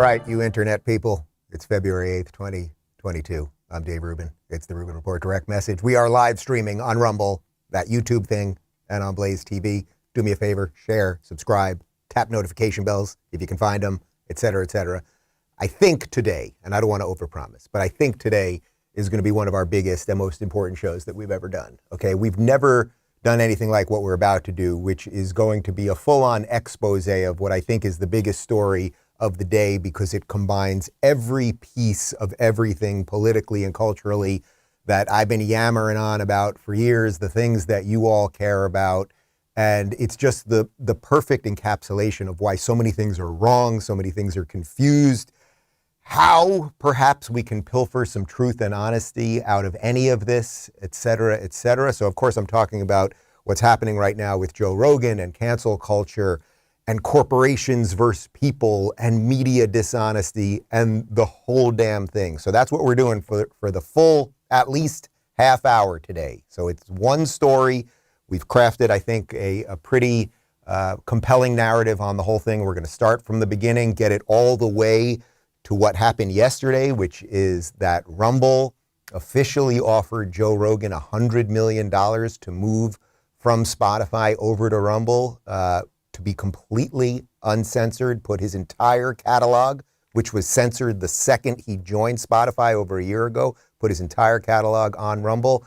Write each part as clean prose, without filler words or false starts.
All right, you internet people, it's February 8th, 2022. I'm Dave Rubin. It's the Rubin Report direct message. We are live streaming on Rumble, that YouTube thing, and on Blaze TV. Do me a favor, share, subscribe, tap notification bells if you can find them, et cetera, et cetera. I think today, and I don't want to overpromise, but I think today is going to be one of our biggest and most important shows that we've ever done. Okay, we've never done anything like what we're about to do, which is going to be a full-on expose of what I think is the biggest story of the day, because it combines every piece of everything politically and culturally that I've been yammering on about for years, the things that you all care about. And it's just the perfect encapsulation of why so many things are wrong, so many things are confused, how perhaps we can pilfer some truth and honesty out of any of this, et cetera, et cetera. So of course I'm talking about what's happening right now with Joe Rogan and cancel culture and corporations versus people and media dishonesty and the whole damn thing. So that's what we're doing for the full, at least half hour today. So it's one story. We've crafted, I think, a pretty compelling narrative on the whole thing. We're going to start from the beginning, get it all the way to what happened yesterday, which is that Rumble officially offered Joe Rogan $100 million to move from Spotify over to Rumble, to be completely uncensored, put his entire catalog, which was censored the second he joined Spotify over a year ago, put his entire catalog on Rumble.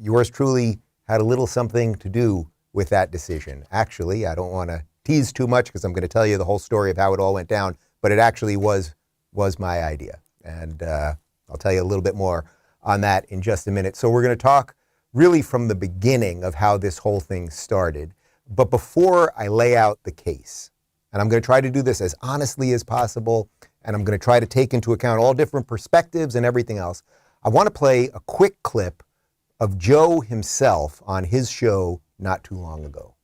Yours truly had a little something to do with that decision. Actually, I don't want to tease too much because I'm going to tell you the whole story of how it all went down, but it actually was my idea. And I'll tell you a little bit more on that in just a minute. So we're going to talk really from the beginning of how this whole thing started. But before I lay out the case, and I'm going to try to do this as honestly as possible, and I'm going to try to take into account all different perspectives and everything else, I want to play a quick clip of Joe himself on his show not too long ago.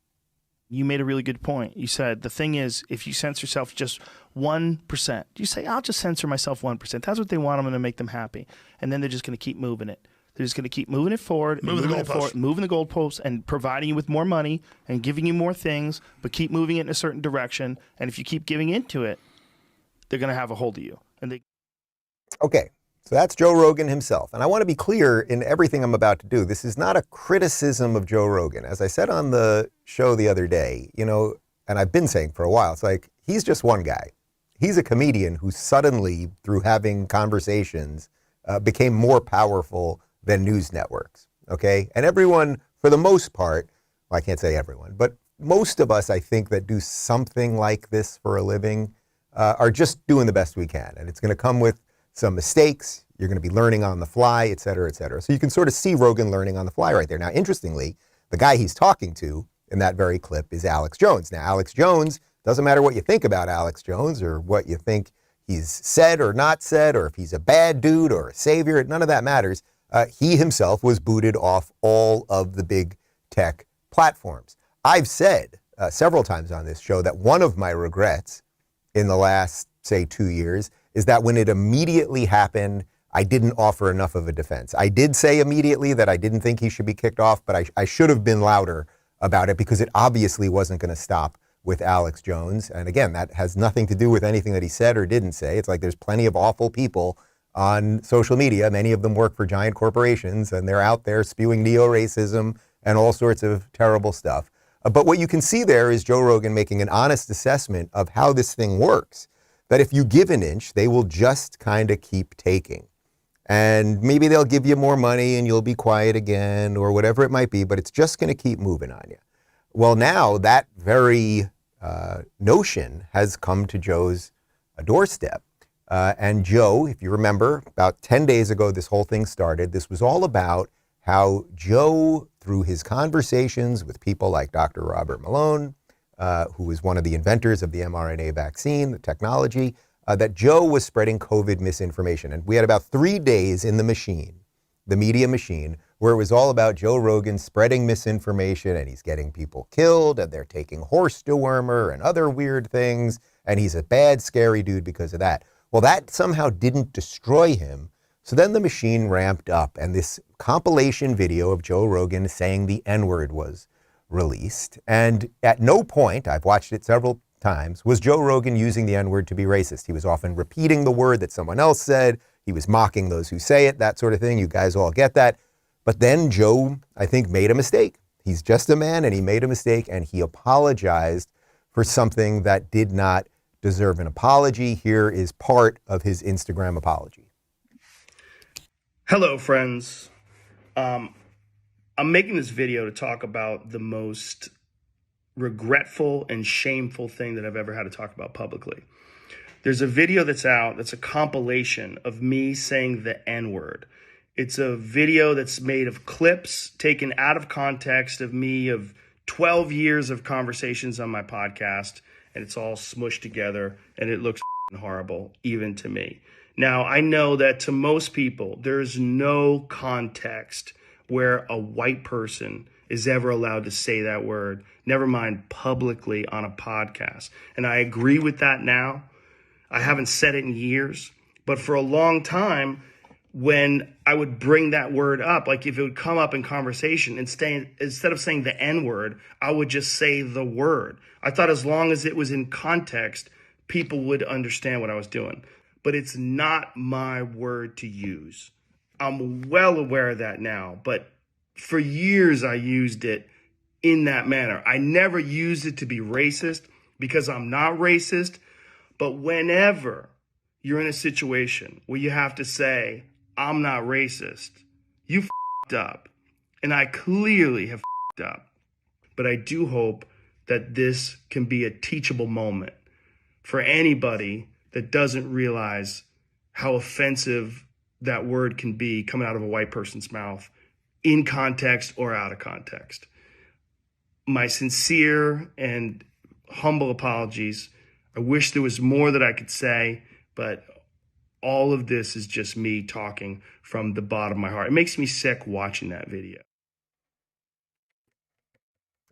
You made a really good point. You said the thing is, if you censor yourself just 1%, you say, I'll just censor myself 1%. That's what they want. I'm going to make them happy. And then they're just going to keep moving it. They're just going to keep moving it forward, moving the goalposts, and providing you with more money and giving you more things, but keep moving it in a certain direction. And if you keep giving into it, they're going to have a hold of you. Okay, so that's Joe Rogan himself. And I want to be clear in everything I'm about to do. This is not a criticism of Joe Rogan. As I said on the show the other day, and I've been saying for a while, it's like, he's just one guy. He's a comedian who suddenly, through having conversations, became more powerful than news networks, okay? And everyone, for the most part, well, I can't say everyone, but most of us, I think, that do something like this for a living are just doing the best we can. And it's going to come with some mistakes. You're going to be learning on the fly, et cetera, et cetera. So you can sort of see Rogan learning on the fly right there. Now, interestingly, the guy he's talking to in that very clip is Alex Jones. Now, Alex Jones, doesn't matter what you think about Alex Jones or what you think he's said or not said, or if he's a bad dude or a savior, none of that matters. He himself was booted off all of the big tech platforms. I've said several times on this show that one of my regrets in the last, say, 2 years is that when it immediately happened, I didn't offer enough of a defense. I did say immediately that I didn't think he should be kicked off, but I should have been louder about it because it obviously wasn't going to stop with Alex Jones. And again, that has nothing to do with anything that he said or didn't say. It's like there's plenty of awful people on social media. Many of them work for giant corporations, and they're out there spewing neo-racism and all sorts of terrible stuff. But what you can see there is Joe Rogan making an honest assessment of how this thing works, that if you give an inch, they will just kind of keep taking. And maybe they'll give you more money and you'll be quiet again or whatever it might be, but it's just going to keep moving on you. Well, now that very notion has come to Joe's doorstep. And Joe, if you remember, about 10 days ago, this whole thing started. This was all about how Joe, through his conversations with people like Dr. Robert Malone, who is one of the inventors of the mRNA vaccine, the technology, that Joe was spreading COVID misinformation. And we had about 3 days in the machine, the media machine, where it was all about Joe Rogan spreading misinformation, and he's getting people killed, and they're taking horse dewormer and other weird things, and he's a bad, scary dude because of that. Well, that somehow didn't destroy him. So then the machine ramped up, and this compilation video of Joe Rogan saying the N-word was released. And at no point, I've watched it several times was Joe Rogan using the N-word to be racist. He was often repeating the word that someone else said. He was mocking those who say it, that sort of thing. You guys all get that. But then Joe, I think, made a mistake. He's just a man, and he made a mistake, and he apologized for something that did not deserve an apology. Here is part of his Instagram apology. Hello, friends. I'm making this video to talk about the most regretful and shameful thing that I've ever had to talk about publicly. There's a video that's out that's a compilation of me saying the N-word. It's a video that's made of clips taken out of context of me of 12 years of conversations on my podcast, and it's all smushed together, and it looks horrible, even to me. Now, I know that to most people, there's no context where a white person is ever allowed to say that word, never mind publicly on a podcast. And I agree with that now. I haven't said it in years, but for a long time, when I would bring that word up, like if it would come up in conversation, instead of saying the N-word, I would just say the word. I thought as long as it was in context, people would understand what I was doing. But it's not my word to use. I'm well aware of that now, but for years I used it in that manner. I never used it to be racist because I'm not racist, but whenever you're in a situation where you have to say, I'm not racist, you f***ed up. And I clearly have f***ed up. But I do hope that this can be a teachable moment for anybody that doesn't realize how offensive that word can be coming out of a white person's mouth, in context or out of context. My sincere and humble apologies. I wish there was more that I could say, but all of this is just me talking from the bottom of my heart. It makes me sick watching that video.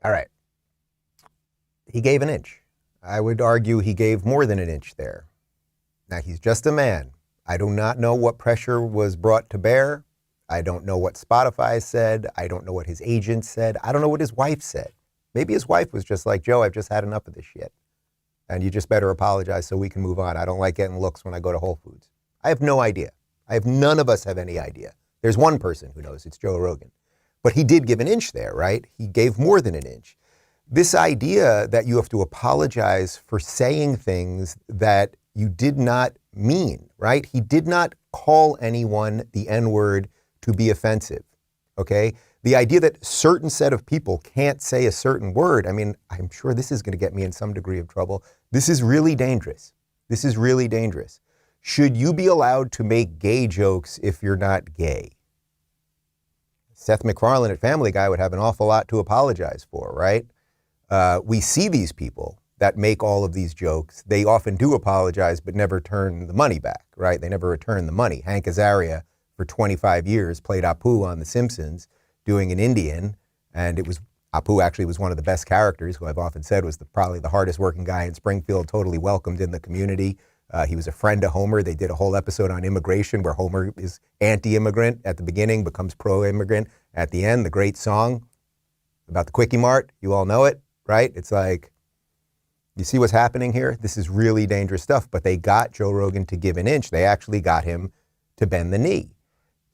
All right. He gave an inch. I would argue he gave more than an inch there. Now, he's just a man. I do not know what pressure was brought to bear. I don't know what Spotify said. I don't know what his agent said. I don't know what his wife said. Maybe his wife was just like, Joe, I've just had enough of this shit. And you just better apologize so we can move on. I don't like getting looks when I go to Whole Foods. I have no idea. None of us have any idea. There's one person who knows. It's Joe Rogan. But he did give an inch there, right? He gave more than an inch. This idea that you have to apologize for saying things that you did not mean, right? He did not call anyone the N-word to be offensive, okay? The idea that a certain set of people can't say a certain word, I mean, I'm sure this is going to get me in some degree of trouble. This is really dangerous. This is really dangerous. Should you be allowed to make gay jokes if you're not gay? Seth MacFarlane at Family Guy would have an awful lot to apologize for, right? We see these people that make all of these jokes. They often do apologize, but never turn the money back, right? They never return the money. Hank Azaria, for 25 years, played Apu on The Simpsons, doing an Indian, and Apu actually was one of the best characters, who I've often said was probably the hardest working guy in Springfield, totally welcomed in the community. He was a friend of Homer. They did a whole episode on immigration where Homer is anti-immigrant at the beginning, becomes pro-immigrant at the end. The great song about the Quickie Mart, you all know it, right? It's like, you see what's happening here? This is really dangerous stuff, but they got Joe Rogan to give an inch. They actually got him to bend the knee.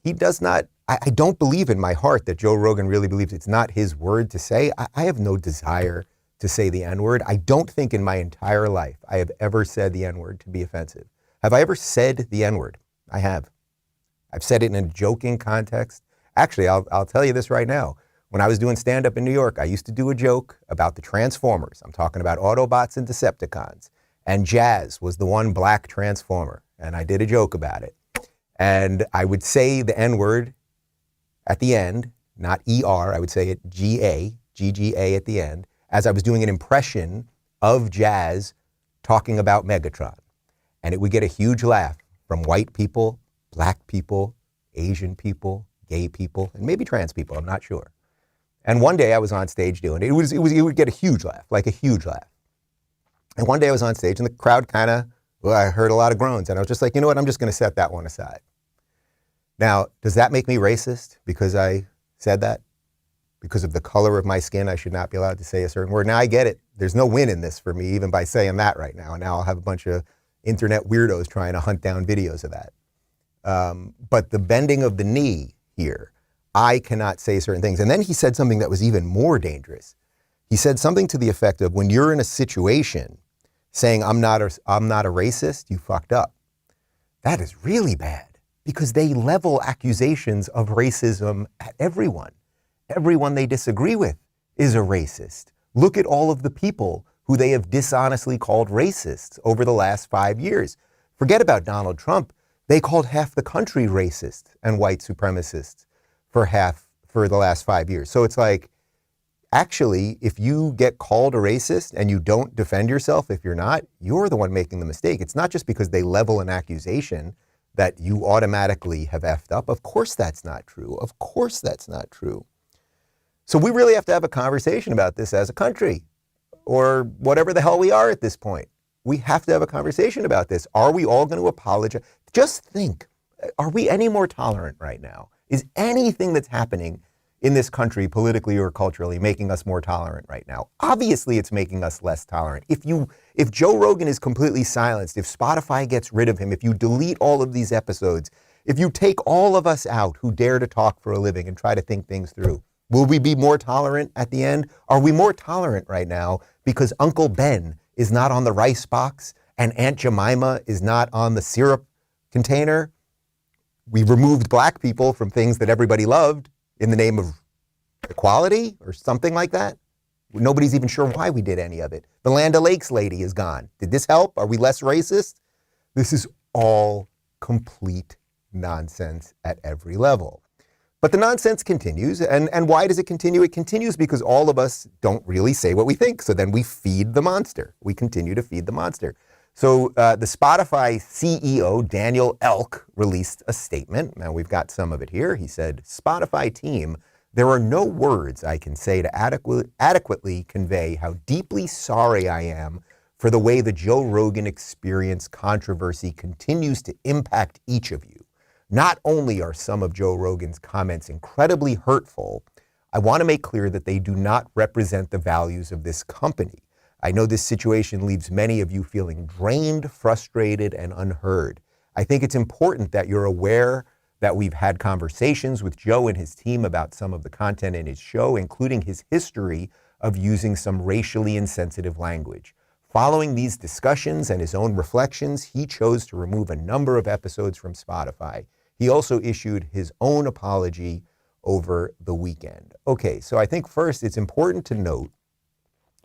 He does not, I don't believe in my heart that Joe Rogan really believes it's not his word to say. I have no desire to say the N-word. I don't think in my entire life I have ever said the N-word to be offensive. Have I ever said the N-word? I have. I've said it in a joking context. Actually, I'll tell you this right now. When I was doing stand-up in New York, I used to do a joke about the Transformers. I'm talking about Autobots and Decepticons. And Jazz was the one black Transformer. And I did a joke about it. And I would say the N-word at the end, not E-R, I would say it G-A, G-G-A at the end, as I was doing an impression of Jazz talking about Megatron. And it would get a huge laugh from white people, black people, Asian people, gay people, and maybe trans people, I'm not sure. And one day I was on stage doing it. It would get a huge laugh, like a huge laugh. And one day I was on stage and the crowd I heard a lot of groans. And I was just like, you know what, I'm just going to set that one aside. Now, does that make me racist because I said that? because of the color of my skin, I should not be allowed to say a certain word. Now I get it. There's no win in this for me, even by saying that right now. And now I'll have a bunch of internet weirdos trying to hunt down videos of that. But the bending of the knee here, I cannot say certain things. And then he said something that was even more dangerous. He said something to the effect of, when you're in a situation saying, I'm not a racist, you fucked up. That is really bad, because they level accusations of racism at everyone. Everyone they disagree with is a racist. Look at all of the people who they have dishonestly called racists over the last 5 years. Forget about Donald Trump. They called half the country racist and white supremacists for the last 5 years. So it's like, actually, if you get called a racist and you don't defend yourself, if you're not, you're the one making the mistake. It's not just because they level an accusation that you automatically have effed up. Of course that's not true. Of course that's not true. So we really have to have a conversation about this as a country, or whatever the hell we are at this point. We have to have a conversation about this. Are we all going to apologize? Just think, are we any more tolerant right now? Is anything that's happening in this country, politically or culturally, making us more tolerant right now? Obviously, it's making us less tolerant. If Joe Rogan is completely silenced, if Spotify gets rid of him, if you delete all of these episodes, if you take all of us out who dare to talk for a living and try to think things through, will we be more tolerant at the end? Are we more tolerant right now because Uncle Ben is not on the rice box and Aunt Jemima is not on the syrup container? We removed black people from things that everybody loved in the name of equality or something like that. Nobody's even sure why we did any of it. The Land O'Lakes lady is gone. Did this help? Are we less racist? This is all complete nonsense at every level. But the nonsense continues. And why does it continue? It continues because all of us don't really say what we think. So then we feed the monster. We continue to feed the monster. So the Spotify CEO, Daniel Elk, released a statement. Now we've got some of it here. He said, Spotify team, there are no words I can say to adequately convey how deeply sorry I am for the way the Joe Rogan Experience controversy continues to impact each of you. Not only are some of Joe Rogan's comments incredibly hurtful, I want to make clear that they do not represent the values of this company. I know this situation leaves many of you feeling drained, frustrated, and unheard. I think it's important that you're aware that we've had conversations with Joe and his team about some of the content in his show, including his history of using some racially insensitive language. Following these discussions and his own reflections, he chose to remove a number of episodes from Spotify. He also issued his own apology over the weekend. Okay, so I think first it's important to note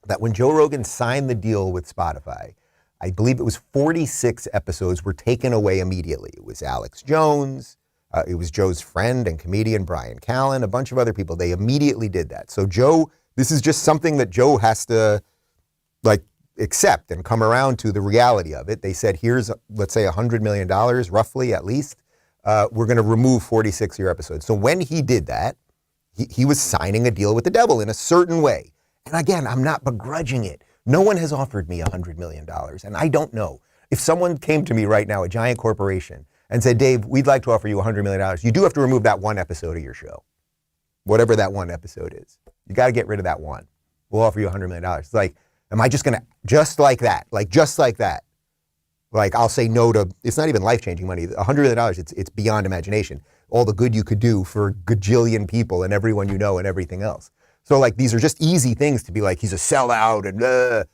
that when Joe Rogan signed the deal with Spotify, I believe it was 46 episodes were taken away immediately. It was Alex Jones, it was Joe's friend and comedian Brian Callen, a bunch of other people. They immediately did that. So Joe, this is just something that Joe has to accept and come around to the reality of it. They said, here's, let's say $100 million, roughly at least. We're going to remove 46 of your episodes. So when he did that, he was signing a deal with the devil in a certain way. And again, I'm not begrudging it. No one has offered me $100 million. And I don't know. If someone came to me right now, a giant corporation, and said, Dave, we'd like to offer you $100 million. You do have to remove that one episode of your show. Whatever that one episode is. You got to get rid of that one. We'll offer you $100 million. It's like, am I just going to, just like that, like I'll say no to, it's not even life-changing money. $100 million, it's beyond imagination. All the good you could do for a gajillion people and everyone you know and everything else. So like, these are just easy things to be like, he's a sellout and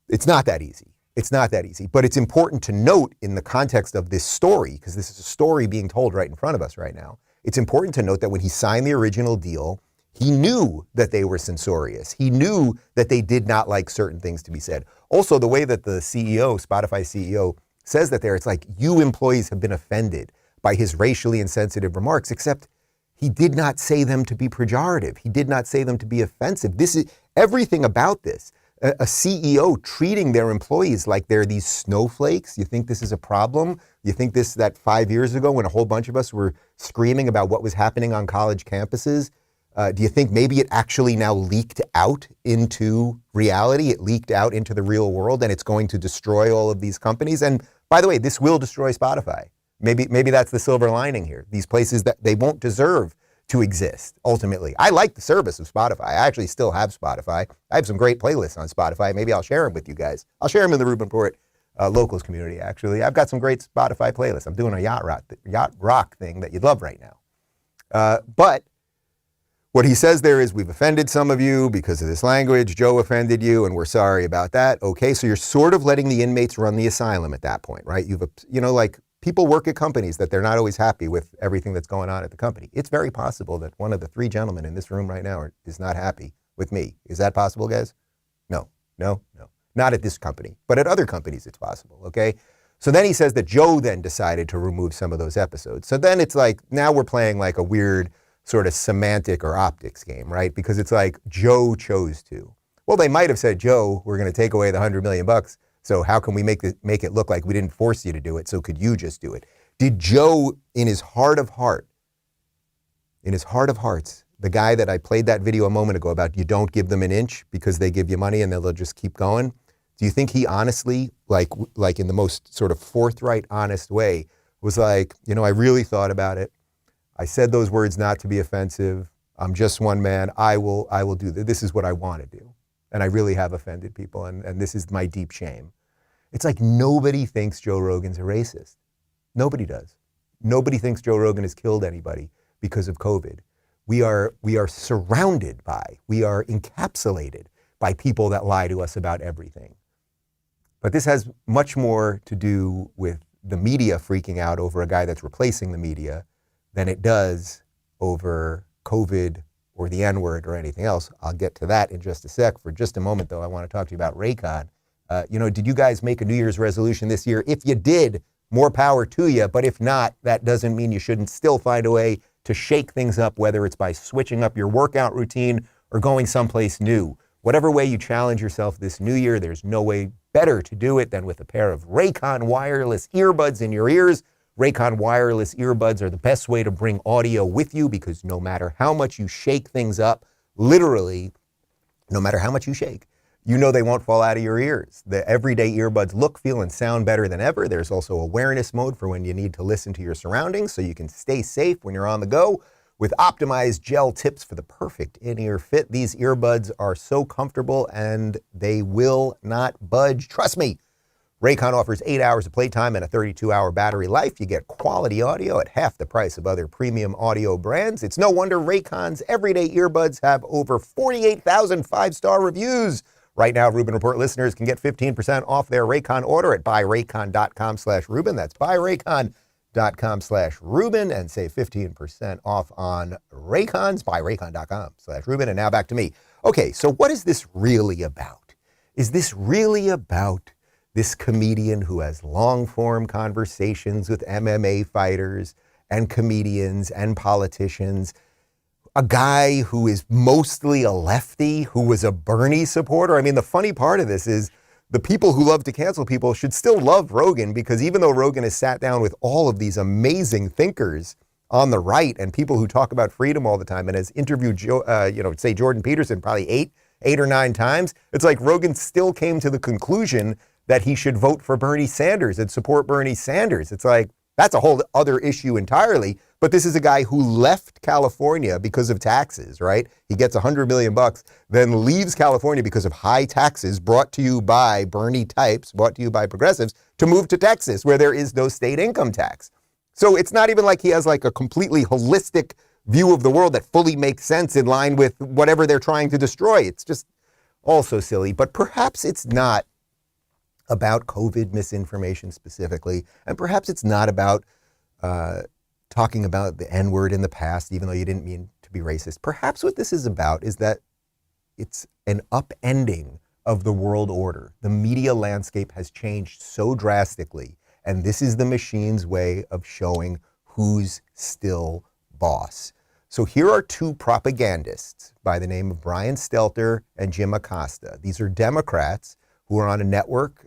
it's not that easy. It's not that easy. But it's important to note in the context of this story, because this is a story being told right in front of us right now. It's important to note that when he signed the original deal, he knew that they were censorious. He knew that they did not like certain things to be said. Also, the way that the CEO, Spotify CEO, says that there, it's like, you employees have been offended by his racially insensitive remarks, except he did not say them to be pejorative. He did not say them to be offensive. This is everything about this. A CEO treating their employees like they're these snowflakes. You think this is a problem? You think that 5 years ago when a whole bunch of us were screaming about what was happening on college campuses, do you think maybe it actually now leaked out into reality? It leaked out into the real world and it's going to destroy all of these companies. And by the way, this will destroy Spotify. Maybe that's the silver lining here. These places that they won't deserve to exist, ultimately. I like the service of Spotify. I actually still have Spotify. I have some great playlists on Spotify. Maybe I'll share them with you guys. I'll share them in the Rubin Report locals community, actually. I've got some great Spotify playlists. I'm doing a yacht rock thing that you'd love right now. But what he says there is, we've offended some of you because of this language. Joe offended you, and we're sorry about that. Okay, so you're sort of letting the inmates run the asylum at that point, right? Like people work at companies that they're not always happy with everything that's going on at the company. It's very possible that one of the three gentlemen in this room right now is not happy with me. Is that possible, guys? No. Not at this company, but at other companies it's possible, okay? So then he says that Joe then decided to remove some of those episodes. So then it's like, now we're playing like a weird sort of semantic or optics game, right? Because it's like Joe chose to. Well, they might have said, Joe, we're going to take away the $100 million. So how can we make it look like we didn't force you to do it? So could you just do it? Did Joe, in his heart of hearts, the guy that I played that video a moment ago about, you don't give them an inch because they give you money and they'll just keep going. Do you think he honestly, like in the most sort of forthright, honest way, was like, I really thought about it. I said those words not to be offensive. I'm just one man. I will do this. This is what I want to do. And I really have offended people. And this is my deep shame. It's like nobody thinks Joe Rogan's a racist. Nobody does. Nobody thinks Joe Rogan has killed anybody because of COVID. We are surrounded by, we are encapsulated by people that lie to us about everything. But this has much more to do with the media freaking out over a guy that's replacing the media than it does over COVID or the N-word or anything else. I'll get to that in just a sec. For just a moment, though, I want to talk to you about Raycon. Did you guys make a New Year's resolution this year? If you did, more power to you. But if not, that doesn't mean you shouldn't still find a way to shake things up, whether it's by switching up your workout routine or going someplace new. Whatever way you challenge yourself this new year, there's no way better to do it than with a pair of Raycon wireless earbuds in your ears. Raycon wireless earbuds are the best way to bring audio with you, because no matter how much you shake things up, literally, no matter how much you shake, they won't fall out of your ears. The everyday earbuds look, feel, and sound better than ever. There's also awareness mode for when you need to listen to your surroundings so you can stay safe when you're on the go. With optimized gel tips for the perfect in-ear fit, these earbuds are so comfortable and they will not budge. Trust me. Raycon offers 8 hours of playtime and a 32-hour battery life. You get quality audio at half the price of other premium audio brands. It's no wonder Raycon's everyday earbuds have over 48,000 five-star reviews. Right now, Rubin Report listeners can get 15% off their Raycon order at buyraycon.com/Rubin. That's buyraycon.com/Rubin, and save 15% off on Raycons, buyraycon.com/Rubin. And now back to me. Okay, so what is this really about? Is this really about this comedian who has long-form conversations with MMA fighters and comedians and politicians, a guy who is mostly a lefty, who was a Bernie supporter? I mean, the funny part of this is the people who love to cancel people should still love Rogan, because even though Rogan has sat down with all of these amazing thinkers on the right and people who talk about freedom all the time, and has interviewed, say Jordan Peterson probably eight or nine times, it's like Rogan still came to the conclusion that he should vote for Bernie Sanders and support Bernie Sanders. It's like, that's a whole other issue entirely. But this is a guy who left California because of taxes, right? He gets $100 million, then leaves California because of high taxes brought to you by Bernie types, brought to you by progressives, to move to Texas, where there is no state income tax. So it's not even like he has like a completely holistic view of the world that fully makes sense in line with whatever they're trying to destroy. It's just all so silly. But perhaps it's not about COVID misinformation specifically, and perhaps it's not about talking about the N-word in the past, even though you didn't mean to be racist. Perhaps what this is about is that it's an upending of the world order. The media landscape has changed so drastically, and this is the machine's way of showing who's still boss. So here are two propagandists by the name of Brian Stelter and Jim Acosta. These are Democrats who are on a network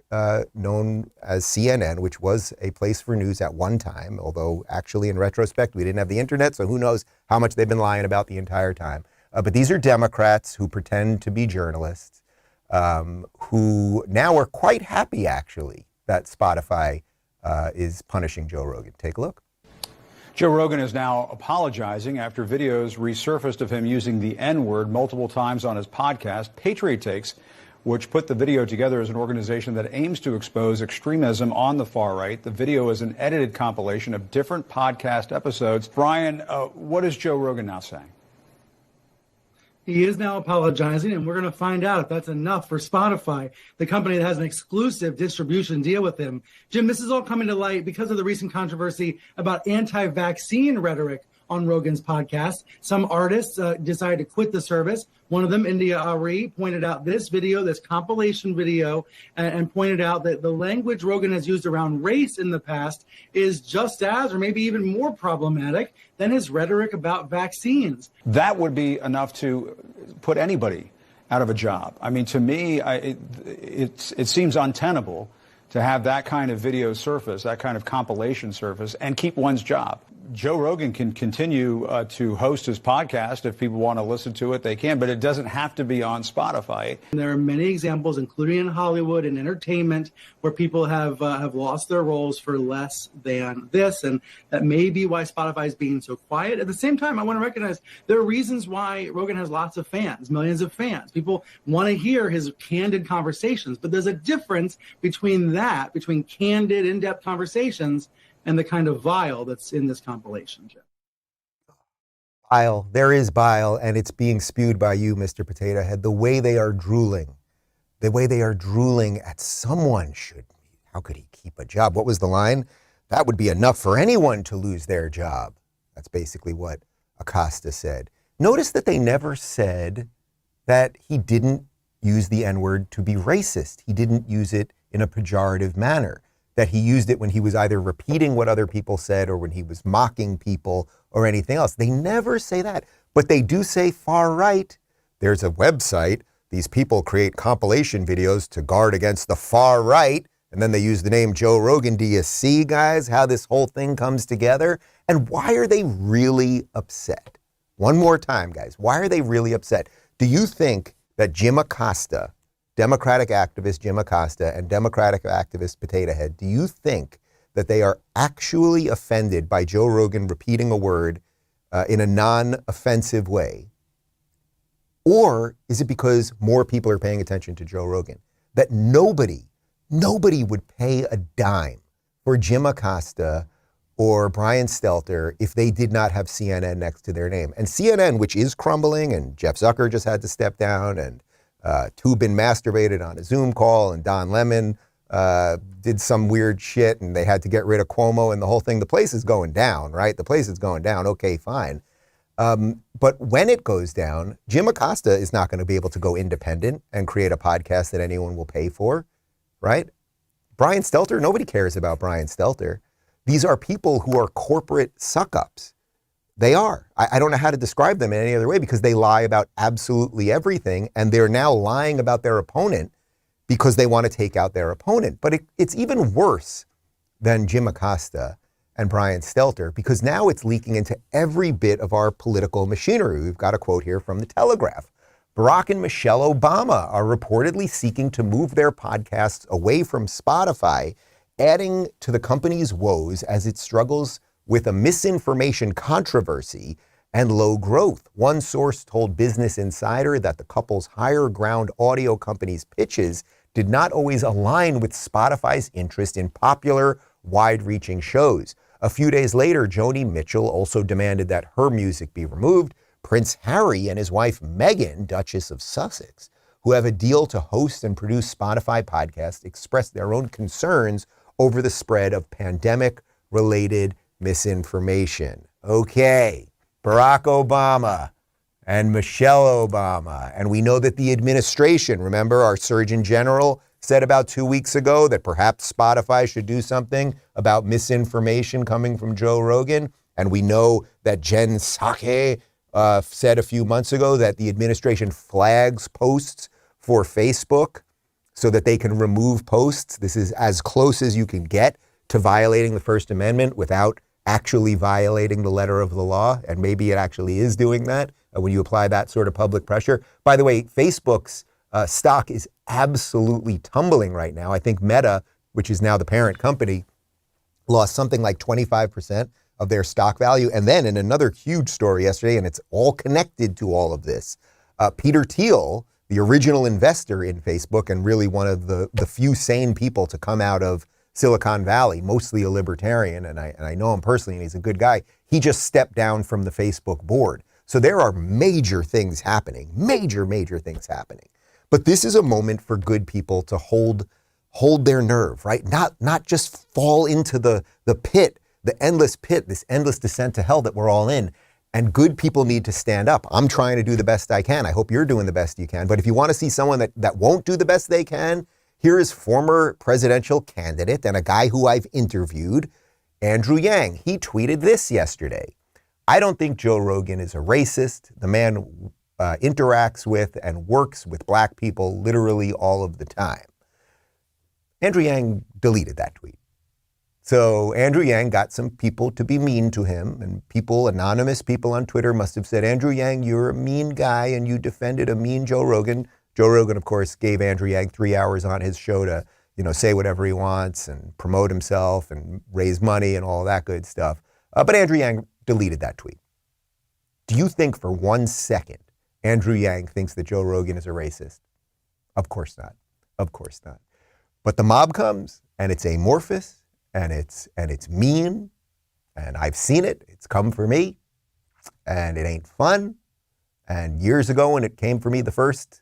known as CNN, which was a place for news at one time, although actually in retrospect, we didn't have the internet, so who knows how much they've been lying about the entire time. But these are Democrats who pretend to be journalists, who now are quite happy, actually, that Spotify is punishing Joe Rogan. Take a look. Joe Rogan is now apologizing after videos resurfaced of him using the N-word multiple times on his podcast, Patriot Takes, which put the video together as an organization that aims to expose extremism on the far right. The video is an edited compilation of different podcast episodes. Brian, what is Joe Rogan now saying? He is now apologizing, and we're going to find out if that's enough for Spotify, the company that has an exclusive distribution deal with him. Jim, this is all coming to light because of the recent controversy about anti-vaccine rhetoric on Rogan's podcast. Some artists decided to quit the service. One of them, India Ari, pointed out this video, this compilation video, and pointed out that the language Rogan has used around race in the past is just as, or maybe even more problematic than his rhetoric about vaccines. That would be enough to put anybody out of a job. I mean, to me, it seems untenable to have that kind of video surface, that kind of compilation surface, and keep one's job. Joe Rogan can continue to host his podcast. If people want to listen to it, they can, but it doesn't have to be on Spotify. And there are many examples, including in Hollywood and entertainment, where people have lost their roles for less than this, and that may be why Spotify is being so quiet. At the same time, I want to recognize there are reasons why Rogan has lots of fans, millions of fans. People want to hear his candid conversations, but there's a difference between candid, in-depth conversations and the kind of bile that's in this compilation, Jeff. Bile. There is bile, and it's being spewed by you, Mr. Potato Head. The way they are drooling at someone should. How could he keep a job? What was the line? That would be enough for anyone to lose their job. That's basically what Acosta said. Notice that they never said that he didn't use the N-word to be racist. He didn't use it in a pejorative manner, that he used it when he was either repeating what other people said or when he was mocking people or anything else. They never say that, but they do say far right. There's a website. These people create compilation videos to guard against the far right, and then they use the name Joe Rogan. Do you see, guys, how this whole thing comes together? And why are they really upset? One more time, guys. Why are they really upset? Do you think that Jim Acosta, Democratic activist Jim Acosta, and Democratic activist Potato Head, do you think that they are actually offended by Joe Rogan repeating a word in a non-offensive way? Or is it because more people are paying attention to Joe Rogan? That nobody would pay a dime for Jim Acosta or Brian Stelter if they did not have CNN next to their name. And CNN, which is crumbling, and Jeff Zucker just had to step down, and Tubin masturbated on a Zoom call, and Don Lemon did some weird shit, and they had to get rid of Cuomo and the whole thing. The place is going down, right? The place is going down. Okay, fine. But when it goes down, Jim Acosta is not going to be able to go independent and create a podcast that anyone will pay for, right? Brian Stelter, nobody cares about Brian Stelter. These are people who are corporate suck-ups. They are. I don't know how to describe them in any other way, because they lie about absolutely everything, and they're now lying about their opponent because they want to take out their opponent. But it's even worse than Jim Acosta and Brian Stelter, because now it's leaking into every bit of our political machinery. We've got a quote here from The Telegraph. Barack and Michelle Obama are reportedly seeking to move their podcasts away from Spotify, adding to the company's woes as it struggles with a misinformation controversy and low growth. One source told Business Insider that the couple's higher ground audio company's pitches did not always align with Spotify's interest in popular, wide-reaching shows. A few days later, Joni Mitchell also demanded that her music be removed. Prince Harry and his wife Meghan, Duchess of Sussex, who have a deal to host and produce Spotify podcasts, expressed their own concerns over the spread of pandemic-related misinformation. Okay, Barack Obama and Michelle Obama. And we know that the administration, remember our Surgeon General said about 2 weeks ago that perhaps Spotify should do something about misinformation coming from Joe Rogan. And we know that Jen Psaki said a few months ago that the administration flags posts for Facebook so that they can remove posts. This is as close as you can get to violating the First Amendment without actually violating the letter of the law. And maybe it actually is doing that when you apply that sort of public pressure. By the way, Facebook's stock is absolutely tumbling right now. I think Meta, which is now the parent company, lost something like 25% of their stock value. And then in another huge story yesterday, and it's all connected to all of this, Peter Thiel, the original investor in Facebook and really one of the few sane people to come out of Silicon Valley, mostly a libertarian, and I know him personally, and he's a good guy. He just stepped down from the Facebook board. So there are major things happening, major things happening. But this is a moment for good people to hold their nerve, right? Not just fall into the pit, the endless pit, this endless descent to hell that we're all in. And good people need to stand up. I'm trying to do the best I can. I hope you're doing the best you can. But if you want to see someone that won't do the best they can, here is former presidential candidate and a guy who I've interviewed, Andrew Yang. He tweeted this yesterday. I don't think Joe Rogan is a racist. The man interacts with and works with black people literally all of the time. Andrew Yang deleted that tweet. So Andrew Yang got some people to be mean to him, and people, anonymous people on Twitter must have said, Andrew Yang, you're a mean guy and you defended a mean Joe Rogan. Joe Rogan, of course, gave Andrew Yang 3 hours on his show to, say whatever he wants and promote himself and raise money and all that good stuff. But Andrew Yang deleted that tweet. Do you think for 1 second Andrew Yang thinks that Joe Rogan is a racist? Of course not. Of course not. But the mob comes and it's amorphous and it's mean, and I've seen it. It's come for me, and it ain't fun. And years ago when it came for me the first,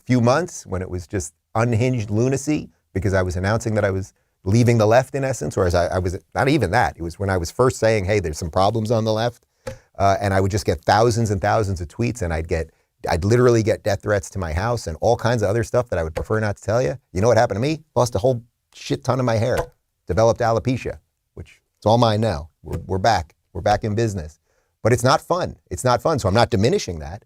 few months, when it was just unhinged lunacy because I was announcing that I was leaving the left in essence, or as I was, not even that. It was when I was first saying, hey, there's some problems on the left. And I would just get thousands and thousands of tweets, and I'd literally get death threats to my house and all kinds of other stuff that I would prefer not to tell you. You know what happened to me? Lost a whole shit ton of my hair. Developed alopecia, which it's all mine now. We're back. We're back in business. But it's not fun. It's not fun. So I'm not diminishing that.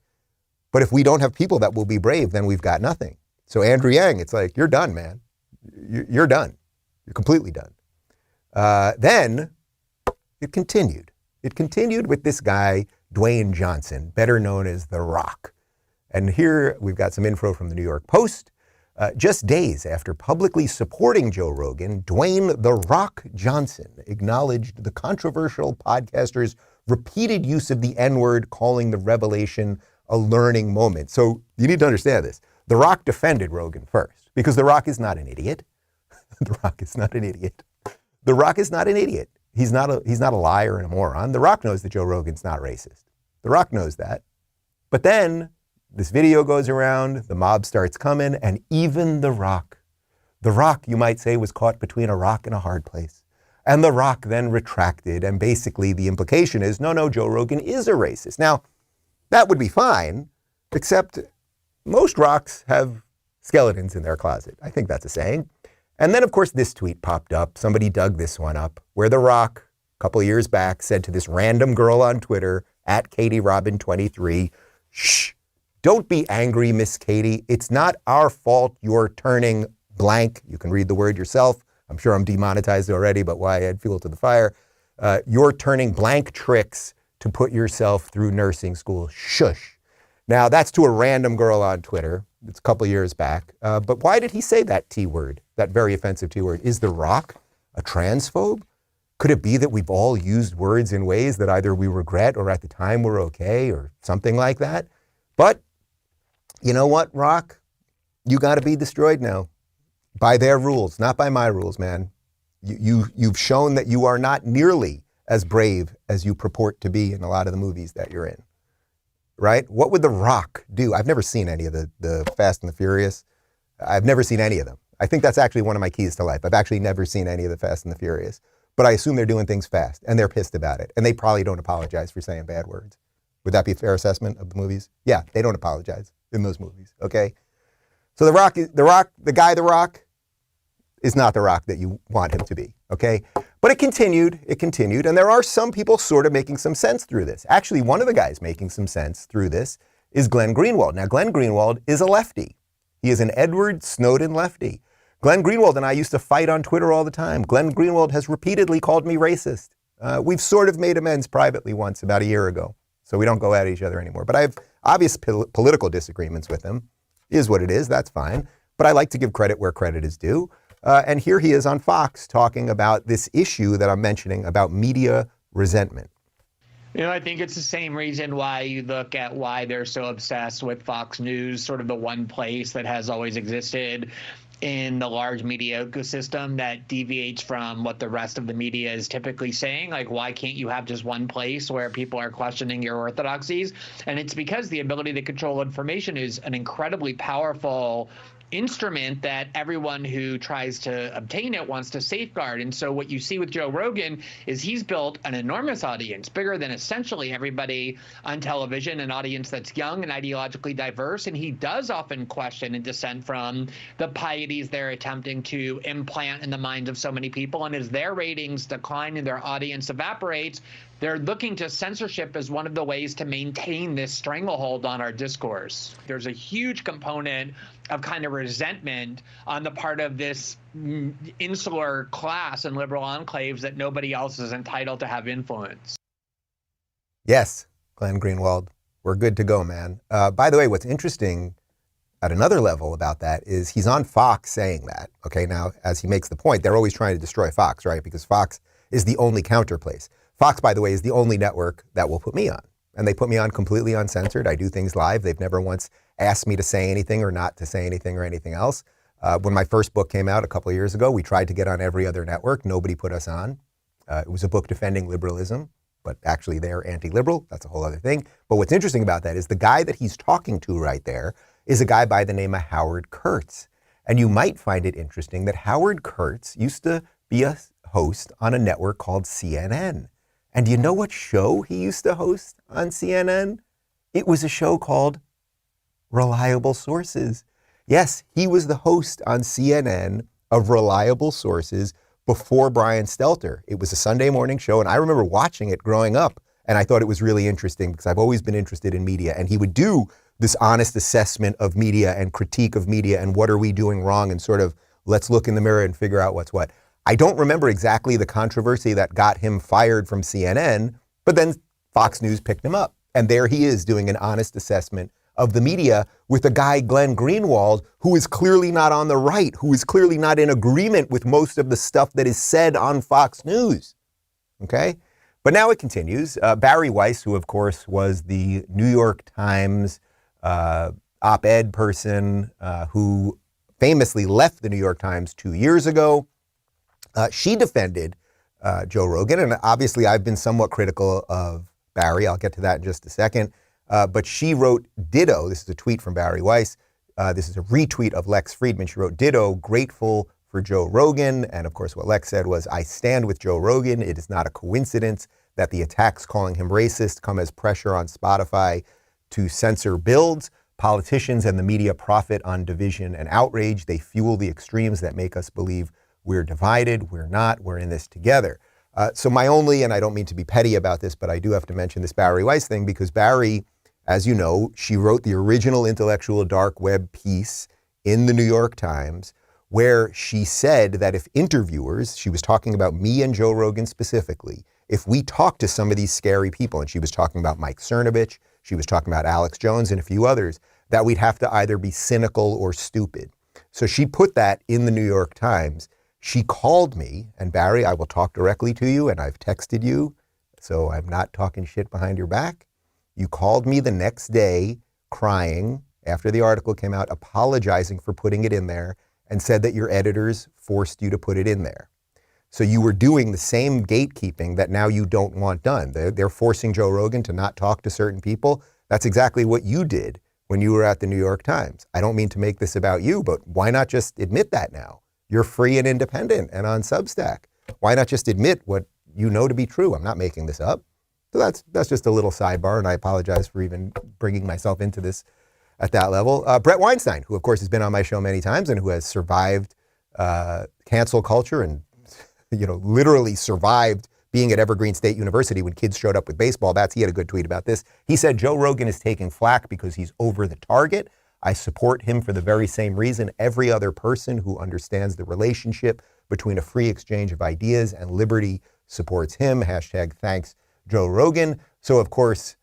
But if we don't have people that will be brave, then we've got nothing. So Andrew Yang, it's like, you're done, man. You're done. You're completely done. Then it continued. It continued with this guy, Dwayne Johnson, better known as The Rock. And here we've got some info from the New York Post. Just days after publicly supporting Joe Rogan, Dwayne "The Rock" Johnson acknowledged the controversial podcaster's repeated use of the N-word, calling the revelation a learning moment. So you need to understand this. The Rock defended Rogan first because The Rock is not an idiot. The Rock is not an idiot. The Rock is not an idiot. He's not a liar and a moron. The Rock knows that Joe Rogan's not racist. The Rock knows that. But then this video goes around, the mob starts coming, and even The Rock, you might say, was caught between a rock and a hard place. And The Rock then retracted, and basically the implication is, no, Joe Rogan is a racist. Now, that would be fine, except most rocks have skeletons in their closet. I think that's a saying. And then, of course, this tweet popped up. Somebody dug this one up, where The Rock, a couple of years back, said to this random girl on Twitter, @KatieRobin23, shh, don't be angry, Miss Katie. It's not our fault you're turning blank. You can read the word yourself. I'm sure I'm demonetized already, but why add fuel to the fire? You're turning blank tricks to put yourself through nursing school. Shush. Now, that's to a random girl on Twitter. It's a couple of years back. But why did he say that T word, that very offensive T word? Is The Rock a transphobe? Could it be that we've all used words in ways that either we regret or at the time were okay or something like that? But you know what, Rock? You got to be destroyed now by their rules, not by my rules, man. You've shown that you are not nearly as brave as you purport to be in a lot of the movies that you're in, right? What would The Rock do? I've never seen any of the Fast and the Furious. I've never seen any of them. I think that's actually one of my keys to life. I've actually never seen any of the Fast and the Furious, but I assume they're doing things fast and they're pissed about it. And they probably don't apologize for saying bad words. Would that be a fair assessment of the movies? Yeah, they don't apologize in those movies, okay? So The Rock is not The Rock that you want him to be, okay? But it continued, and there are some people sort of making some sense through this. Actually, one of the guys making some sense through this is Glenn Greenwald. Now, Glenn Greenwald is a lefty. He is an Edward Snowden lefty. Glenn Greenwald and I used to fight on Twitter all the time. Glenn Greenwald has repeatedly called me racist. We've sort of made amends privately once about a year ago, so we don't go at each other anymore. But I have obvious political disagreements with him. Is what it is, that's fine. But I like to give credit where credit is due. And here he is on Fox talking about this issue that I'm mentioning about media resentment. I think it's the same reason why you look at why they're so obsessed with Fox News, sort of the one place that has always existed in the large media ecosystem that deviates from what the rest of the media is typically saying. Like, why can't you have just one place where people are questioning your orthodoxies? And it's because the ability to control information is an incredibly powerful instrument that everyone who tries to obtain it wants to safeguard. And so what you see with Joe Rogan is he's built an enormous audience, bigger than essentially everybody on television, an audience that's young and ideologically diverse. And he does often question and dissent from the pieties they're attempting to implant in the minds of so many people. And as their ratings decline and their audience evaporates, they're looking to censorship as one of the ways to maintain this stranglehold on our discourse. There's a huge component of kind of resentment on the part of this insular class and liberal enclaves that nobody else is entitled to have influence. Yes, Glenn Greenwald, we're good to go, man. By the way, what's interesting at another level about that is he's on Fox saying that. Okay, now, as he makes the point, they're always trying to destroy Fox, right? Because Fox is the only counter place. Fox, by the way, is the only network that will put me on. And they put me on completely uncensored. I do things live. They've never once asked me to say anything or not to say anything or anything else. When my first book came out a couple of years ago, we tried to get on every other network. Nobody put us on. It was a book defending liberalism, but actually they're anti-liberal. That's a whole other thing. But what's interesting about that is the guy that he's talking to right there is a guy by the name of Howard Kurtz. And you might find it interesting that Howard Kurtz used to be a host on a network called CNN. And do you know what show he used to host on CNN? It was a show called Reliable Sources. Yes, he was the host on CNN of Reliable Sources before Brian Stelter. It was a Sunday morning show, and I remember watching it growing up, and I thought it was really interesting because I've always been interested in media, and he would do this honest assessment of media and critique of media and what are we doing wrong and sort of let's look in the mirror and figure out what's what. I don't remember exactly the controversy that got him fired from CNN, but then Fox News picked him up. And there he is doing an honest assessment of the media with a guy, Glenn Greenwald, who is clearly not on the right, who is clearly not in agreement with most of the stuff that is said on Fox News. Okay? But now it continues. Bari Weiss, who of course was the New York Times op-ed person who famously left the New York Times 2 years ago, she defended Joe Rogan, and obviously I've been somewhat critical of Bari. I'll get to that in just a second. But she wrote ditto. This is a tweet from Bari Weiss. This is a retweet of Lex Friedman. She wrote, ditto, grateful for Joe Rogan. And of course, what Lex said was, I stand with Joe Rogan. It is not a coincidence that the attacks calling him racist come as pressure on Spotify to censor builds. Politicians and the media profit on division and outrage. They fuel the extremes that make us believe we're divided, we're not, we're in this together. So my only, and I don't mean to be petty about this, but I do have to mention this Bari Weiss thing because Bari, as you know, she wrote the original intellectual dark web piece in the New York Times where she said that if interviewers, she was talking about me and Joe Rogan specifically, if we talked to some of these scary people, and she was talking about Mike Cernovich, she was talking about Alex Jones and a few others, that we'd have to either be cynical or stupid. So she put that in the New York Times. She called me, and Bari, I will talk directly to you, and I've texted you, so I'm not talking shit behind your back. You called me the next day crying after the article came out, apologizing for putting it in there, and said that your editors forced you to put it in there. So you were doing the same gatekeeping that now you don't want done. They're forcing Joe Rogan to not talk to certain people. That's exactly what you did when you were at the New York Times. I don't mean to make this about you, but why not just admit that now? You're free and independent and on Substack. Why not just admit what you know to be true? I'm not making this up. So that's just a little sidebar, and I apologize for even bringing myself into this at that level. Bret Weinstein, who of course has been on my show many times and who has survived cancel culture and literally survived being at Evergreen State University when kids showed up with baseball bats. He had a good tweet about this. He said, Joe Rogan is taking flack because he's over the target. I support him for the very same reason every other person who understands the relationship between a free exchange of ideas and liberty supports him. Hashtag thanks, Joe Rogan. So of course,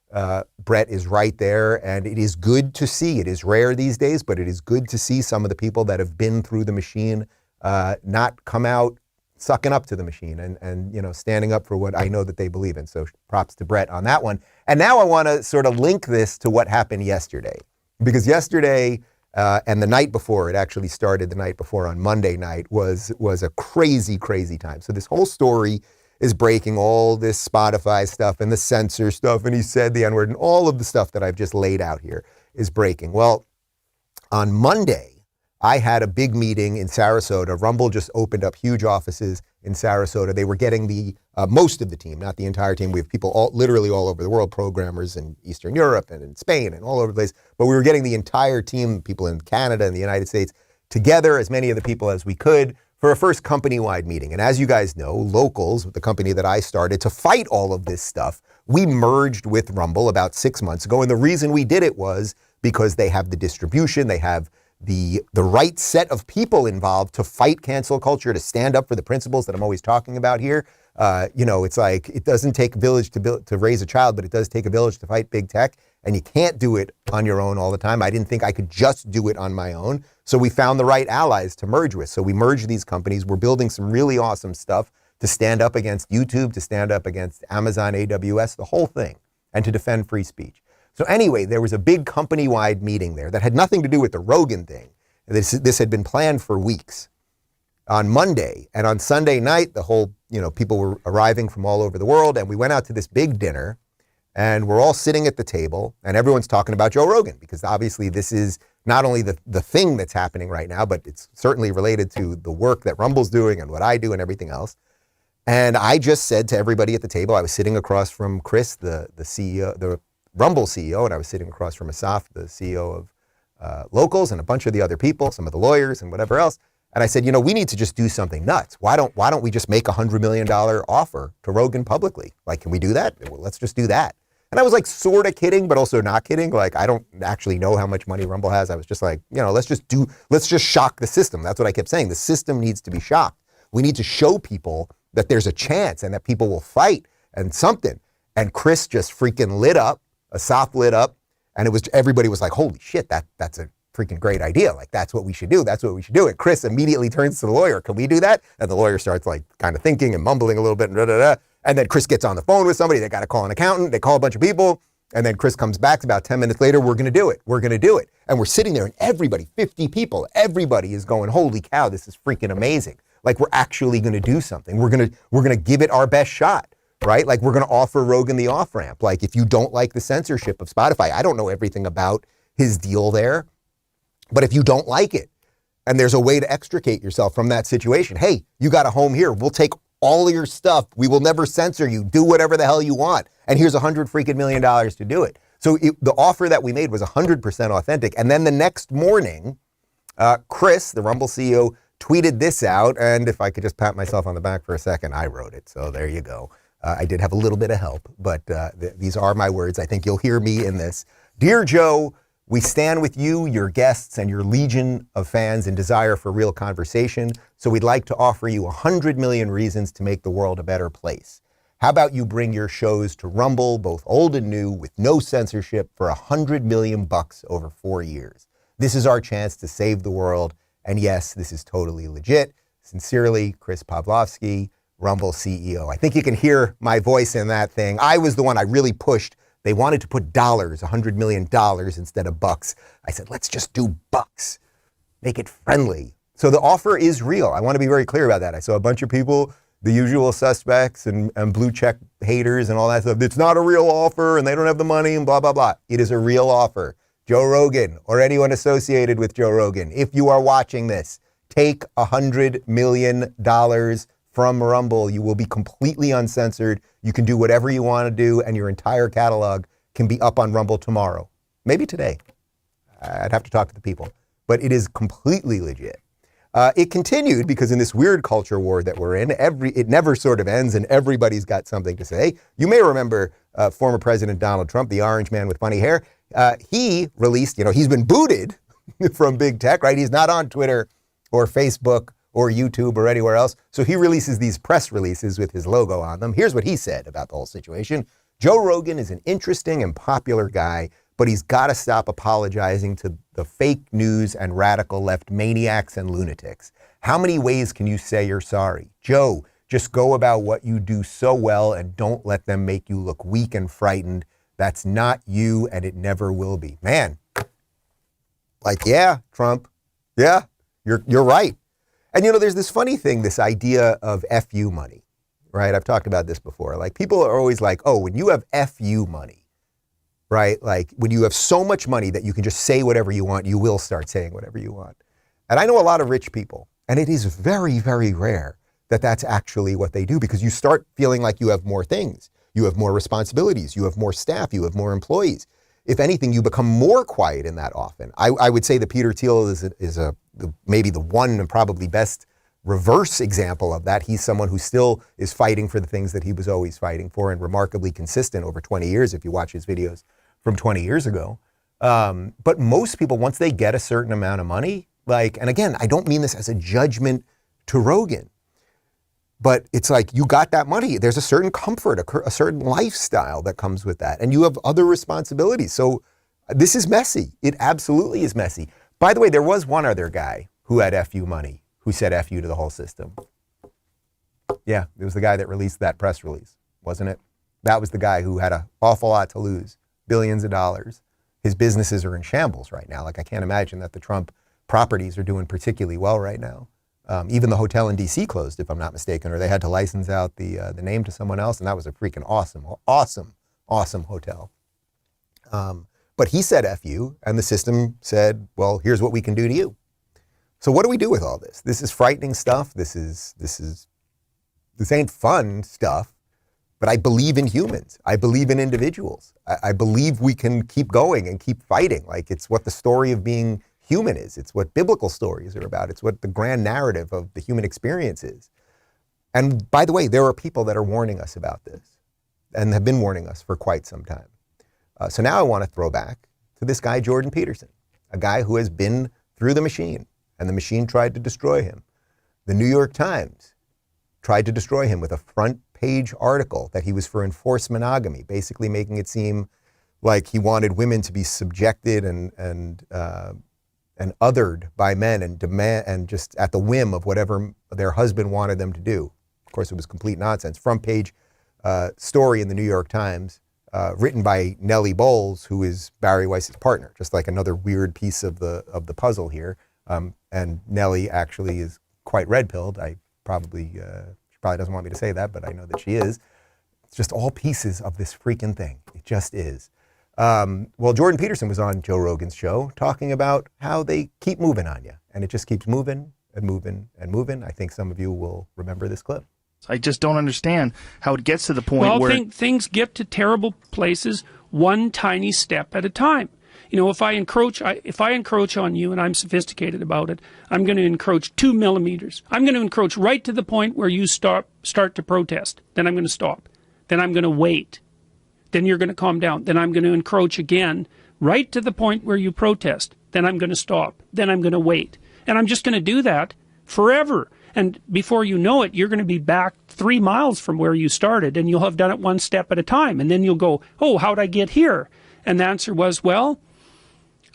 Bret is right there, and it is good to see. It is rare these days, but it is good to see some of the people that have been through the machine not come out sucking up to the machine and you know, standing up for what I know that they believe in. So props to Bret on that one. And now I want to sort of link this to what happened yesterday, because yesterday and the night before, it actually started the night before on Monday night, was a crazy, crazy time. So this whole story is breaking, all this Spotify stuff and the censor stuff, and he said the N-word, and all of the stuff that I've just laid out here is breaking. Well, on Monday, I had a big meeting in Sarasota. Rumble just opened up huge offices in Sarasota. They were getting the most of the team, not the entire team. We have people literally all over the world, programmers in Eastern Europe and in Spain and all over the place. But we were getting the entire team, people in Canada and the United States, together, as many of the people as we could, for a first company-wide meeting. And as you guys know, Locals, the company that I started to fight all of this stuff, we merged with Rumble about 6 months ago. And the reason we did it was because they have the distribution, they have the right set of people involved to fight cancel culture, to stand up for the principles that I'm always talking about here. You know, it's like, it doesn't take a village to raise a child, but it does take a village to fight big tech. And you can't do it on your own all the time. I didn't think I could just do it on my own. So we found the right allies to merge with. So we merged these companies. We're building some really awesome stuff to stand up against YouTube, to stand up against Amazon, AWS, the whole thing, and to defend free speech. So anyway, there was a big company-wide meeting there that had nothing to do with the Rogan thing. This had been planned for weeks. On Monday and on Sunday night, the whole, you know, people were arriving from all over the world, and we went out to this big dinner, and we're all sitting at the table, and everyone's talking about Joe Rogan, because obviously this is not only the thing that's happening right now, but it's certainly related to the work that Rumble's doing and what I do and everything else. And I just said to everybody at the table, I was sitting across from Chris, the CEO, the Rumble CEO, and I was sitting across from Asaf, the CEO of Locals, and a bunch of the other people, some of the lawyers and whatever else. And I said, you know, we need to just do something nuts. Why don't we just make a $100 million offer to Rogan publicly? Like, can we do that? Well, let's just do that. And I was like sort of kidding, but also not kidding. Like, I don't actually know how much money Rumble has. I was just like, you know, let's just shock the system. That's what I kept saying. The system needs to be shocked. We need to show people that there's a chance and that people will fight and something. And Chris just freaking lit up. Asaf lit up. And everybody was like, holy shit, that's a freaking great idea. Like, that's what we should do. That's what we should do. And Chris immediately turns to the lawyer. Can we do that? And the lawyer starts like kind of thinking and mumbling a little bit. And then Chris gets on the phone with somebody. They got to call an accountant. They call a bunch of people. And then Chris comes back about 10 minutes later. We're going to do it. We're going to do it. And we're sitting there and everybody, 50 people, everybody is going, holy cow, this is freaking amazing. Like, we're actually going to do something. We're going to give it our best shot, right? Like, we're going to offer Rogan the off-ramp. Like, if you don't like the censorship of Spotify, I don't know everything about his deal there, but if you don't like it and there's a way to extricate yourself from that situation, hey, you got a home here. We'll take all of your stuff. We will never censor you. Do whatever the hell you want. And here's $100 million to do it. So the offer that we made was 100% authentic. And then the next morning, Chris, the Rumble CEO, tweeted this out. And if I could just pat myself on the back for a second, I wrote it. So there you go. I did have a little bit of help, but these are my words. I think you'll hear me in this. Dear Joe, we stand with you, your guests, and your legion of fans in desire for real conversation. So we'd like to offer you 100 million reasons to make the world a better place. How about you bring your shows to Rumble, both old and new, with no censorship for $100 million over 4 years. This is our chance to save the world. And yes, this is totally legit. Sincerely, Chris Pavlovsky, Rumble CEO. I think you can hear my voice in that thing. I was the one I really pushed. They wanted to put dollars, $100 million instead of bucks. I said, let's just do bucks. Make it friendly. So the offer is real. I want to be very clear about that. I saw a bunch of people, the usual suspects and blue check haters and all that stuff. It's not a real offer and they don't have the money and blah, blah, blah. It is a real offer. Joe Rogan or anyone associated with Joe Rogan, if you are watching this, take $100 million from Rumble. You will be completely uncensored. You can do whatever you want to do, and your entire catalog can be up on Rumble tomorrow. Maybe today. I'd have to talk to the people. But it is completely legit. It continued because in this weird culture war that we're in, it never sort of ends, and everybody's got something to say. You may remember former President Donald Trump, the orange man with funny hair. He released, he's been booted from big tech, right? He's not on Twitter or Facebook or YouTube or anywhere else. So he releases these press releases with his logo on them. Here's what he said about the whole situation. Joe Rogan is an interesting and popular guy, but he's got to stop apologizing to the fake news and radical left maniacs and lunatics. How many ways can you say you're sorry? Joe, just go about what you do so well and don't let them make you look weak and frightened. That's not you, and it never will be. Man, like, yeah, Trump, yeah, you're right. And there's this funny thing, this idea of FU money, right? I've talked about this before. Like, people are always like, oh, when you have FU money, right? Like, when you have so much money that you can just say whatever you want, you will start saying whatever you want. And I know a lot of rich people, and it is very, very rare that that's actually what they do, because you start feeling like you have more things. You have more responsibilities. You have more staff. You have more employees. If anything, you become more quiet in that often. I would say that Peter Thiel is maybe the one and probably best reverse example of that. He's someone who still is fighting for the things that he was always fighting for, and remarkably consistent over 20 years if you watch his videos from 20 years ago. But most people, once they get a certain amount of money, like, and again, I don't mean this as a judgment to Rogan, but it's like, you got that money. There's a certain comfort, a certain lifestyle that comes with that. And you have other responsibilities. So this is messy. It absolutely is messy. By the way, there was one other guy who had FU money, who said FU to the whole system. Yeah, it was the guy that released that press release, wasn't it? That was the guy who had an awful lot to lose, billions of dollars. His businesses are in shambles right now. Like, I can't imagine that the Trump properties are doing particularly well right now. Even the hotel in DC closed, if I'm not mistaken, or they had to license out the name to someone else, and that was a freaking awesome hotel. But he said FU, and the system said, well, here's what we can do to you. So what do we do with all this? This is frightening stuff. This ain't fun stuff, but I believe in humans. I believe in individuals. I believe we can keep going and keep fighting. Like, it's what the story of being human is. It's what biblical stories are about. It's what the grand narrative of the human experience is. And by the way, there are people that are warning us about this and have been warning us for quite some time. So now I want to throw back to this guy, Jordan Peterson, a guy who has been through the machine, and the machine tried to destroy him. The New York Times tried to destroy him with a front page article that he was for enforced monogamy, basically making it seem like he wanted women to be subjected and othered by men and demand, and just at the whim of whatever their husband wanted them to do. Of course, it was complete nonsense. Front page story in the New York Times, written by Nellie Bowles, who is Bari Weiss's partner, just like another weird piece of the puzzle here. And Nellie actually is quite red-pilled. She probably doesn't want me to say that, but I know that she is. It's just all pieces of this freaking thing. It just is. Well, Jordan Peterson was on Joe Rogan's show talking about how they keep moving on you, and it just keeps moving and moving and moving. I think some of you will remember this clip. I just don't understand how it gets to the point where things get to terrible places one tiny step at a time. If I encroach on you and I'm sophisticated about it, I'm going to encroach 2 millimeters. I'm going to encroach right to the point where you start to protest. Then I'm going to stop. Then I'm going to wait. Then you're going to calm down. Then I'm going to encroach again, right to the point where you protest. Then I'm going to stop. Then I'm going to wait. And I'm just going to do that forever. And before you know it, you're going to be back 3 miles from where you started, and you'll have done it one step at a time. And then you'll go, oh, how'd I get here? And the answer was, well,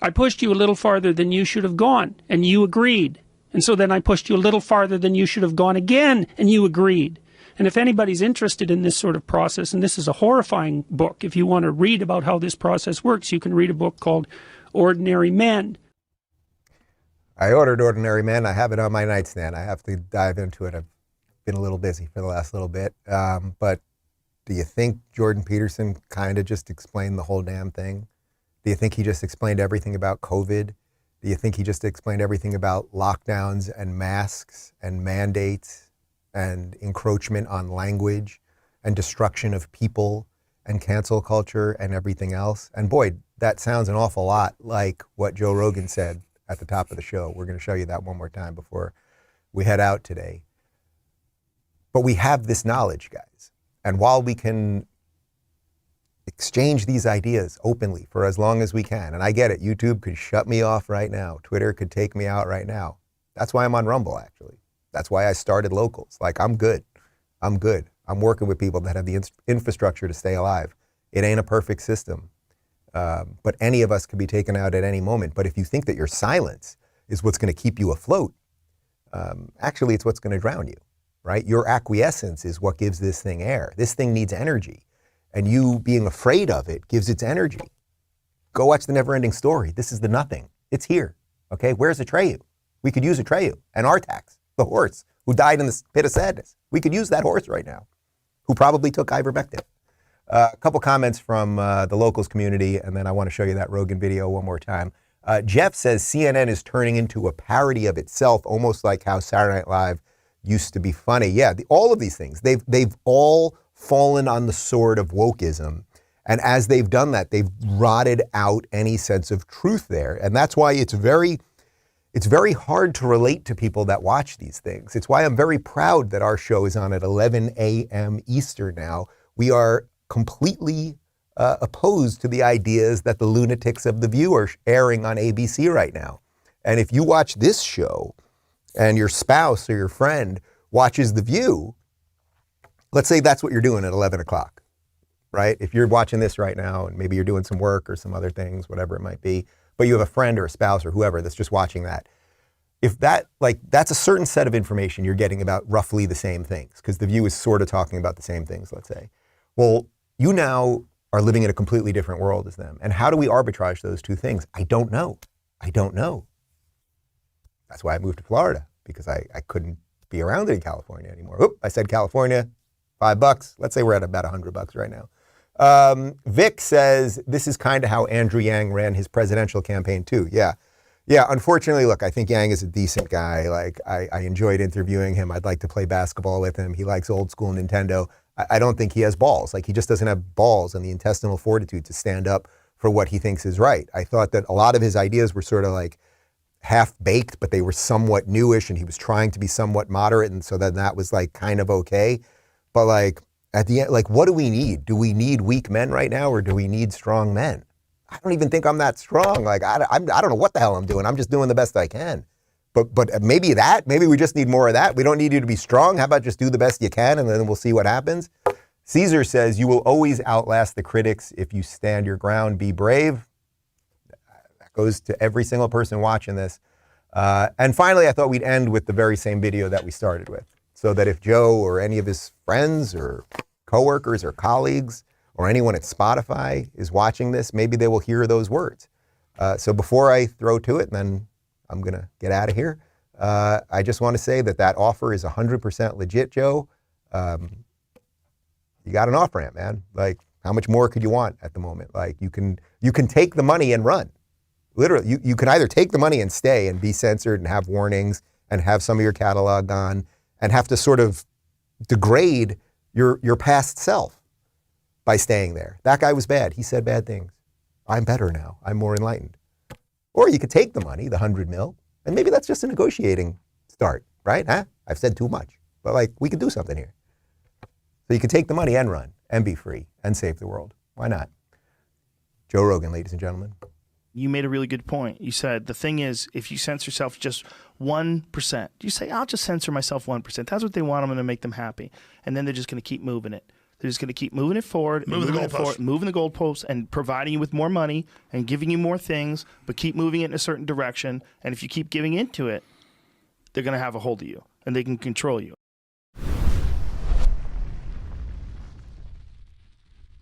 I pushed you a little farther than you should have gone, and you agreed. And so then I pushed you a little farther than you should have gone again, and you agreed. And if anybody's interested in this sort of process, and this is a horrifying book, if you want to read about how this process works, you can read a book called Ordinary Men. I ordered Ordinary Men. I have it on my nightstand. I have to dive into it. I've been a little busy for the last little bit. But do you think Jordan Peterson kind of just explained the whole damn thing? Do you think he just explained everything about COVID? Do you think he just explained everything about lockdowns and masks and mandates and encroachment on language and destruction of people and cancel culture and everything else? And boy, that sounds an awful lot like what Joe Rogan said at the top of the show. We're going to show you that one more time before we head out today. But we have this knowledge, guys. And while we can exchange these ideas openly for as long as we can, and I get it, YouTube could shut me off right now. Twitter could take me out right now. That's why I'm on Rumble, actually. That's why I started Locals. Like, I'm good. I'm good. I'm working with people that have the infrastructure to stay alive. It ain't a perfect system. But any of us could be taken out at any moment. But if you think that your silence is what's going to keep you afloat, actually it's what's going to drown you, right? Your acquiescence is what gives this thing air. This thing needs energy. And you being afraid of it gives its energy. Go watch The Never-Ending Story. This is the nothing. It's here, okay? Where's Atreyu? We could use Atreyu and Artax, the horse who died in the pit of sadness. We could use that horse right now, who probably took ivermectin. A couple comments from the locals community, and then I want to show you that Rogan video one more time. Jeff says CNN is turning into a parody of itself, almost like how Saturday Night Live used to be funny. Yeah, all of these things, they've all fallen on the sword of wokeism. And as they've done that, they've rotted out any sense of truth there. And that's why it's very hard to relate to people that watch these things. It's why I'm very proud that our show is on at 11 a.m. Eastern now. We are completely opposed to the ideas that the lunatics of The View are airing on ABC right now. And if you watch this show and your spouse or your friend watches The View, let's say that's what you're doing at 11 o'clock, right? If you're watching this right now and maybe you're doing some work or some other things, whatever it might be, but you have a friend or a spouse or whoever that's just watching that, if that, that's a certain set of information you're getting about roughly the same things, because The View is sort of talking about the same things, let's say. Well, you now are living in a completely different world as them. And how do we arbitrage those two things? I don't know. I don't know. That's why I moved to Florida, because I couldn't be around it in California anymore. Oop, I said California, $5. Let's say we're at about $100 right now. Vic says, this is kind of how Andrew Yang ran his presidential campaign too. Yeah. Yeah, unfortunately, look, I think Yang is a decent guy. Like, I enjoyed interviewing him. I'd like to play basketball with him. He likes old school Nintendo. I don't think he has balls. Like, he just doesn't have balls and the intestinal fortitude to stand up for what he thinks is right. I thought that a lot of his ideas were sort of like half-baked, but they were somewhat newish, and he was trying to be somewhat moderate, and so then that was like kind of okay. But like, at the end, like, what do we need? Do we need weak men right now, or do we need strong men? I don't even think I'm that strong. Like, I don't know what the hell I'm doing. I'm just doing the best I can. But maybe we just need more of that. We don't need you to be strong. How about just do the best you can, and then we'll see what happens. Caesar says, you will always outlast the critics if you stand your ground, be brave. That goes to every single person watching this. And finally, I thought we'd end with the very same video that we started with, so that if Joe or any of his friends or coworkers or colleagues or anyone at Spotify is watching this, maybe they will hear those words. So before I throw to it, and then I'm going to get out of here, I just want to say that offer is 100% legit, Joe. You got an off-ramp, man. Like, how much more could you want at the moment? Like, you can take the money and run. Literally, you can either take the money and stay and be censored and have warnings and have some of your catalog gone and have to sort of degrade your past self by staying there. That guy was bad. He said bad things. I'm better now. I'm more enlightened. Or you could take the money, the 100 mil, and maybe that's just a negotiating start, right? Huh? I've said too much, but like, we could do something here. So you could take the money and run and be free and save the world. Why not? Joe Rogan, ladies and gentlemen. You made a really good point. You said the thing is, if you censor yourself just 1%, you say, I'll just censor myself 1%. That's what they want. I'm going to make them happy. And then they're just going to keep moving it. They're just going to keep moving it forward, moving the goalposts, and providing you with more money and giving you more things, but keep moving it in a certain direction. And if you keep giving into it, they're going to have a hold of you and they can control you.